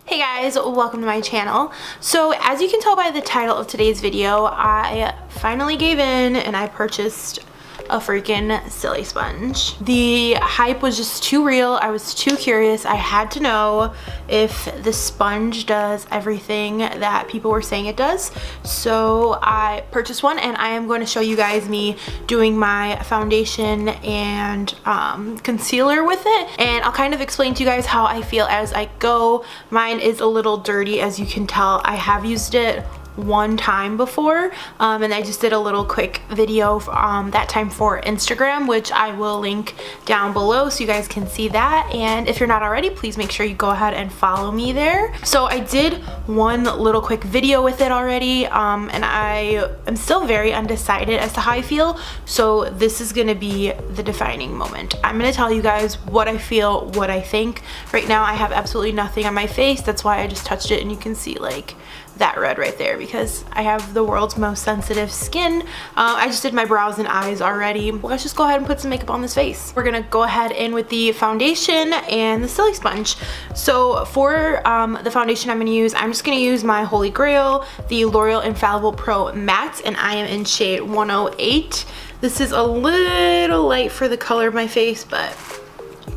Hey guys, welcome to my channel. So as you can tell by the title of today's video, I finally gave in and I purchased a freaking Silisponge. The hype was just too real. I was too curious. I had to know if the sponge does everything that people were saying it does. So I purchased one and I am going to show you guys me doing my foundation and concealer with it. And I'll kind of explain to you guys how I feel as I go. Mine is a little dirty, as you can tell. I have used it one time before and I just did a little quick video that time for Instagram, which I will link down below so you guys can see that. And if you're not already, please make sure you go ahead and follow me there. So I did one little quick video with it already and I am still very undecided as to how I feel, so this is gonna be the defining moment. I'm gonna tell you guys what I feel, what I think. Right now I have absolutely nothing on my face. That's why I just touched it and you can see like that red right there because I have the world's most sensitive skin. I just did my brows and eyes already. Let's just go ahead and put some makeup on this face. We're gonna go ahead in with the foundation and the Silisponge. So for the foundation I'm just gonna use my Holy Grail, the L'Oreal Infallible Pro Matte, and I am in shade 108. This is a little light for the color of my face, but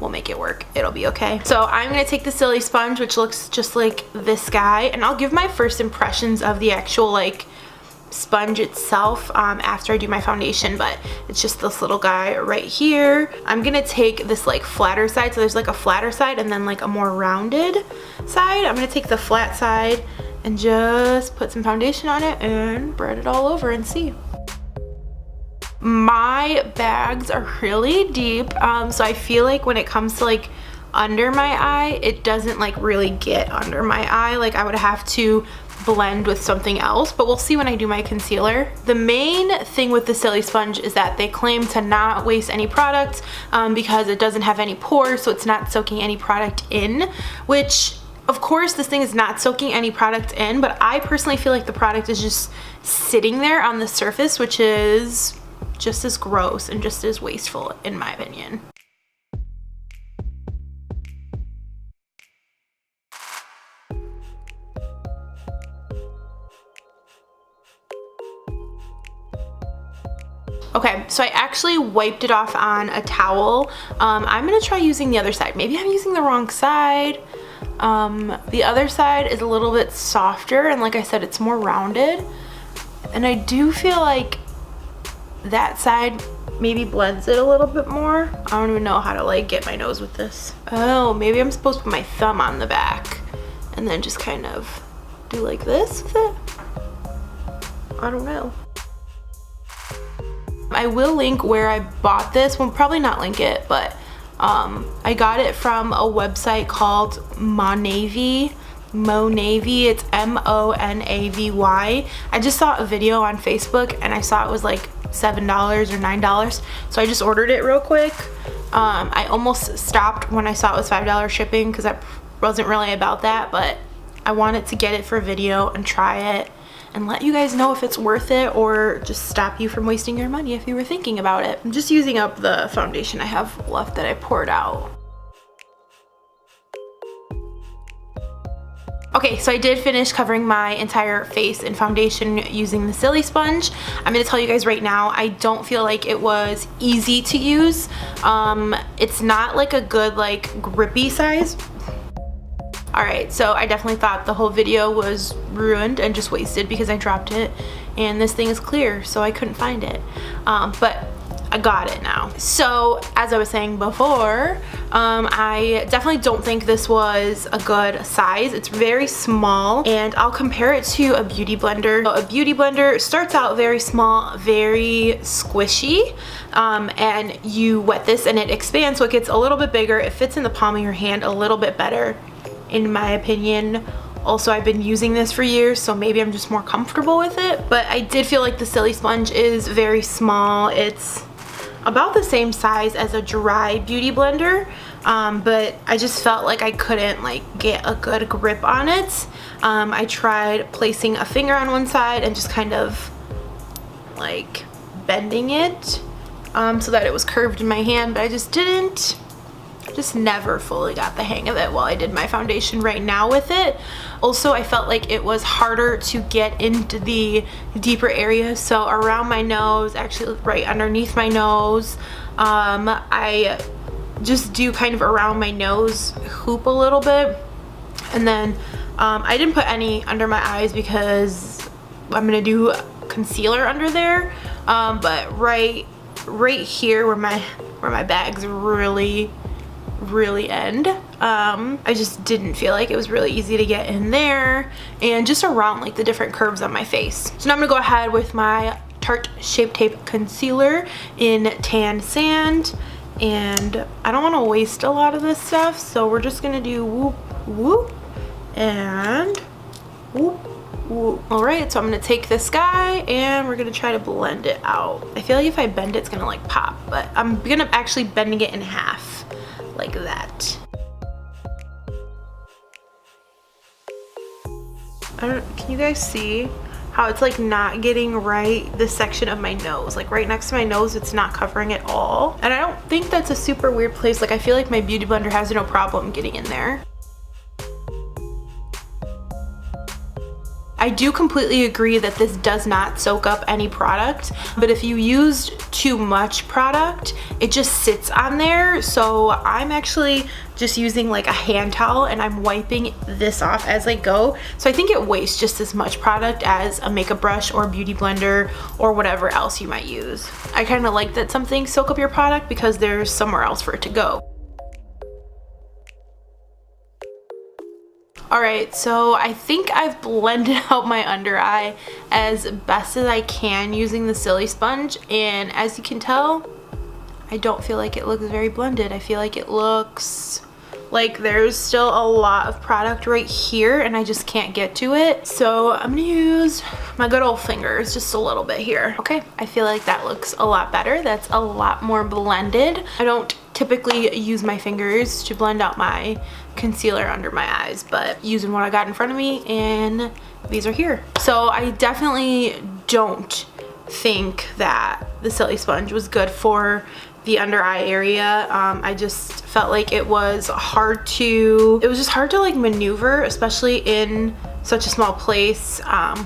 we'll make it work. It'll be okay. So I'm gonna take the Silisponge, which looks just like this guy, and I'll give my first impressions of the actual like sponge itself after I do my foundation, but it's just this little guy right here. I'm gonna take this like flatter side, so there's like a flatter side and then like a more rounded side. I'm gonna take the flat side and just put some foundation on it and spread it all over and see. My bags are really deep, so I feel like when it comes to like under my eye, it doesn't like really get under my eye. Like I would have to blend with something else, but we'll see when I do my concealer. The main thing with the Silisponge is that they claim to not waste any product because it doesn't have any pores, so it's not soaking any product in, which of course this thing is not soaking any product in, but I personally feel like the product is just sitting there on the surface, which is just as gross and just as wasteful in my opinion. Okay, so I actually wiped it off on a towel. I'm gonna try using the other side. Maybe I'm using the wrong side. The other side is a little bit softer, and like I said, it's more rounded. And I do feel like that side maybe blends it a little bit more. I don't even know how to like get my nose with this. Oh, maybe I'm supposed to put my thumb on the back and then just kind of do like this with it. I don't know. I will link where I bought this. Well, probably not link it, but I got it from a website called Monavy. It's M-O-N-A-V-Y. I just saw a video on Facebook and I saw it was like $7 or $9, so I just ordered it real quick. I almost stopped when I saw it was $5 shipping because I wasn't really about that, but I wanted to get it for a video and try it and let you guys know if it's worth it or just stop you from wasting your money if you were thinking about it. I'm just using up the foundation I have left that I poured out. Okay, so I did finish covering my entire face in foundation using the Silisponge. I'm gonna tell you guys right now, I don't feel like it was easy to use. It's not like a good like grippy size. Alright, so I definitely thought the whole video was ruined and just wasted because I dropped it, and this thing is clear, so I couldn't find it. But I got it now. So as I was saying before, I definitely don't think this was a good size. It's very small, and I'll compare it to a beauty blender. So a beauty blender starts out very small, very squishy, and you wet this and it expands, so it gets a little bit bigger. It fits in the palm of your hand a little bit better, in my opinion. Also, I've been using this for years, so maybe I'm just more comfortable with it. But I did feel like the Silisponge is very small. It's about the same size as a dry beauty blender, but I just felt like I couldn't like get a good grip on it. I tried placing a finger on one side and just kind of like bending it so that it was curved in my hand, but I just didn't just never fully got the hang of it while I did my foundation right now with it. Also, I felt like it was harder to get into the deeper areas. So around my nose, actually right underneath my nose, I just do kind of around my nose hoop a little bit. And then I didn't put any under my eyes because I'm gonna do concealer under there. But right here where my bags really end, I just didn't feel like it was really easy to get in there, and just around like the different curves on my face. So now I'm gonna go ahead with my Tarte Shape Tape Concealer in Tan Sand, and I don't want to waste a lot of this stuff, so we're just gonna do whoop whoop and whoop whoop. All right, so I'm gonna take this guy and we're gonna try to blend it out. I feel like if I bend it, it's gonna like pop, but I'm gonna actually bending it in half like that. Can you guys see how it's like not getting right this section of my nose? Like right next to my nose, it's not covering it all. And I don't think that's a super weird place. Like I feel like my Beauty Blender has no problem getting in there. I do completely agree that this does not soak up any product, but if you used too much product, it just sits on there. So I'm actually just using like a hand towel and I'm wiping this off as I go. So I think it wastes just as much product as a makeup brush or a beauty blender or whatever else you might use. I kind of like that some things soak up your product because there's somewhere else for it to go. Alright, so I think I've blended out my under eye as best as I can using the Silisponge, and as you can tell, I don't feel like it looks very blended. I feel like it looks like there's still a lot of product right here and I just can't get to it. So I'm gonna use my good old fingers just a little bit here. Okay, I feel like that looks a lot better. That's a lot more blended. I don't typically use my fingers to blend out my concealer under my eyes, but using what I got in front of me, and these are here. So I definitely don't think that the Silisponge was good for the under eye area. I just felt like it was just hard to like maneuver, especially in such a small place,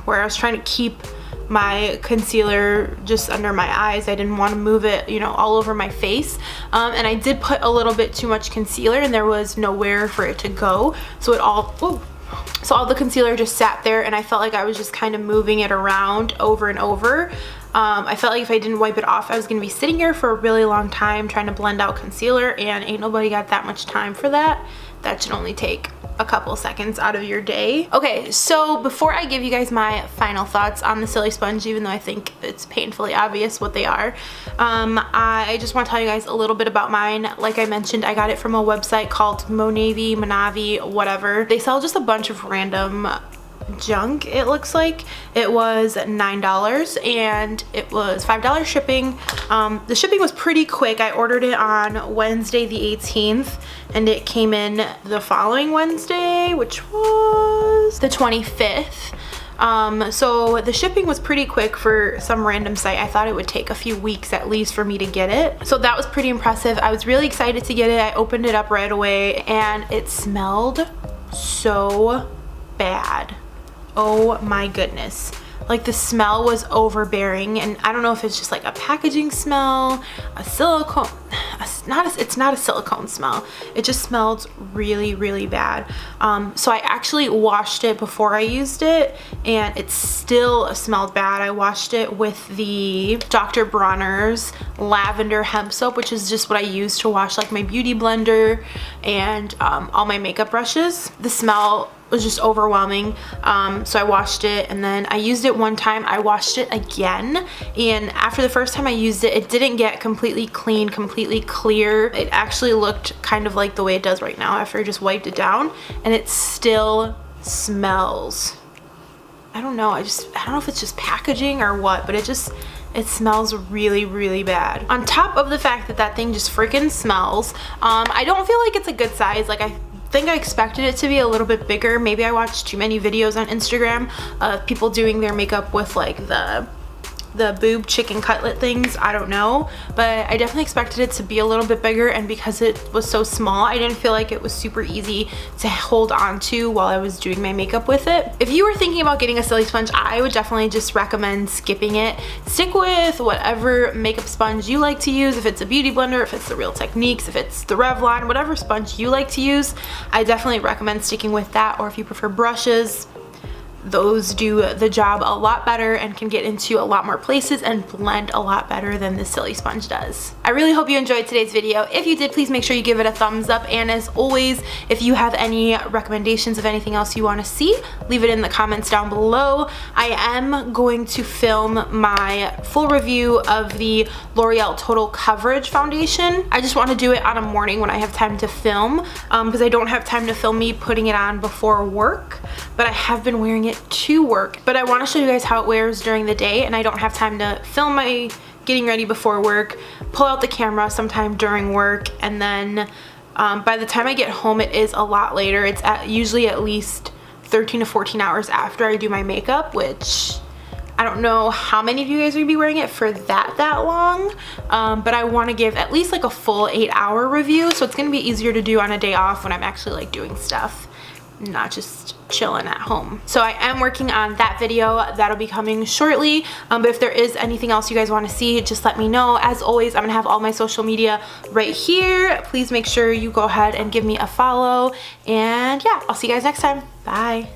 where I was trying to keep my concealer just under my eyes. I didn't want to move it, you know, all over my face. And I did put a little bit too much concealer and there was nowhere for it to go. So all the concealer just sat there and I felt like I was just kind of moving it around over and over. I felt like if I didn't wipe it off, I was gonna be sitting here for a really long time trying to blend out concealer, and ain't nobody got that much time for that. That should only take a couple seconds out of your day. Okay, so before I give you guys my final thoughts on the Silisponge, even though I think it's painfully obvious what they are, I just want to tell you guys a little bit about mine. Like I mentioned, I got it from a website called Monavi, whatever. They sell just a bunch of random junk. It looks like it was $9 and it was $5 shipping. The shipping was pretty quick. I ordered it on Wednesday the 18th and it came in the following Wednesday, which was the 25th. So the shipping was pretty quick for some random site. I thought it would take a few weeks at least for me to get it. So that was pretty impressive. I was really excited to get it. I opened it up right away and it smelled so bad. Oh my goodness. Like the smell was overbearing, and I don't know if it's just like a packaging smell, a silicone, it's not a silicone smell. It just smelled really, really bad. So I actually washed it before I used it and it still smelled bad. I washed it with the Dr. Bronner's lavender hemp soap, which is just what I use to wash like my beauty blender and all my makeup brushes. The smell was just overwhelming. So I washed it and then I used it one time. I washed it again, and after the first time I used it, it didn't get completely clean, completely clear. It actually looked kind of like the way it does right now after I just wiped it down, and it still smells. I don't know if it's just packaging or what, but it smells really, really bad. On top of the fact that that thing just freaking smells, I don't feel like it's a good size. Like I think I expected it to be a little bit bigger. Maybe I watched too many videos on Instagram of people doing their makeup with like the the boob chicken cutlet things, I don't know, but I definitely expected it to be a little bit bigger, and because it was so small, I didn't feel like it was super easy to hold on to while I was doing my makeup with it. If you were thinking about getting a Silisponge, I would definitely just recommend skipping it. Stick with whatever makeup sponge you like to use. If it's a beauty blender, if it's the Real Techniques, if it's the Revlon, whatever sponge you like to use, I definitely recommend sticking with that. Or if you prefer brushes, those do the job a lot better and can get into a lot more places and blend a lot better than the Silisponge does. I really hope you enjoyed today's video. If you did, please make sure you give it a thumbs up, and as always, if you have any recommendations of anything else you want to see, leave it in the comments down below. I am going to film my full review of the L'Oreal Total Coverage Foundation. I just want to do it on a morning when I have time to film, because I don't have time to film me putting it on before work, but I have been wearing it to work. But I want to show you guys how it wears during the day, and I don't have time to film my getting ready before work, pull out the camera sometime during work, and then by the time I get home it is a lot later. It's usually at least 13 to 14 hours after I do my makeup, which I don't know how many of you guys are gonna be wearing it for that long, but I want to give at least like a full 8-hour review, so it's gonna be easier to do on a day off when I'm actually like doing stuff, not just chilling at home. So I am working on that video. That'll be coming shortly, but if there is anything else you guys want to see, just let me know. As always, I'm gonna have all my social media right here. Please make sure you go ahead and give me a follow, and yeah, I'll see you guys next time. Bye.